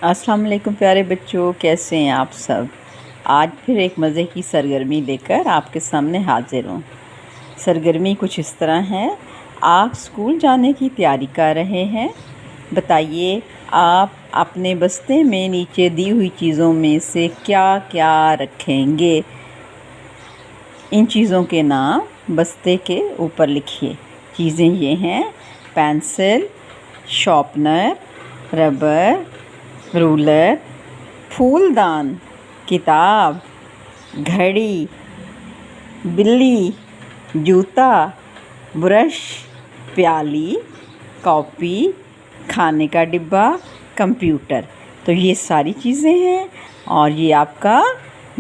अस्सलाम वालेकुम प्यारे बच्चों, कैसे हैं आप सब। आज फिर एक मज़े की सरगर्मी लेकर आपके सामने हाजिर हूँ। सरगर्मी कुछ इस तरह है, आप स्कूल जाने की तैयारी कर रहे हैं। बताइए, आप अपने बस्ते में नीचे दी हुई चीज़ों में से क्या क्या रखेंगे। इन चीज़ों के नाम बस्ते के ऊपर लिखिए। चीज़ें ये हैं: पेंसिल, शार्पनर, रबर, रूलर, फूलदान, किताब, घड़ी, बिल्ली, जूता, ब्रश, प्याली, कॉपी, खाने का डिब्बा, कंप्यूटर। तो ये सारी चीज़ें हैं और ये आपका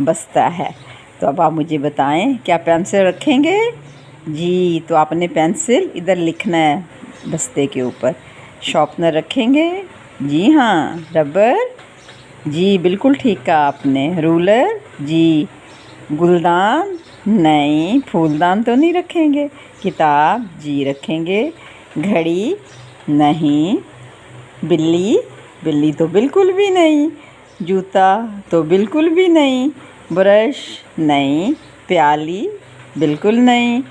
बस्ता है। तो अब आप मुझे बताएं, क्या पेंसिल रखेंगे? जी, तो आपने पेंसिल इधर लिखना है बस्ते के ऊपर। शार्पनर रखेंगे? जी हाँ। रबर? जी बिल्कुल ठीक कहा आपने। रूलर? जी। गुलदान? नहीं, फूलदान तो नहीं रखेंगे। किताब? जी रखेंगे। घड़ी? नहीं। बिल्ली? बिल्ली तो बिल्कुल भी नहीं। जूता? तो बिल्कुल भी नहीं। ब्रश? नहीं। प्याली? बिल्कुल नहीं।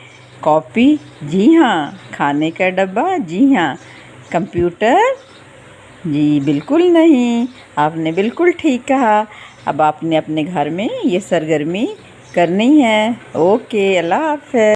कॉपी? जी हाँ। खाने का डब्बा? जी हाँ। कंप्यूटर? जी बिल्कुल नहीं। आपने बिल्कुल ठीक कहा। अब आपने अपने घर में ये सरगर्मी करनी है। ओके, अल्लाह हाफ़िज़।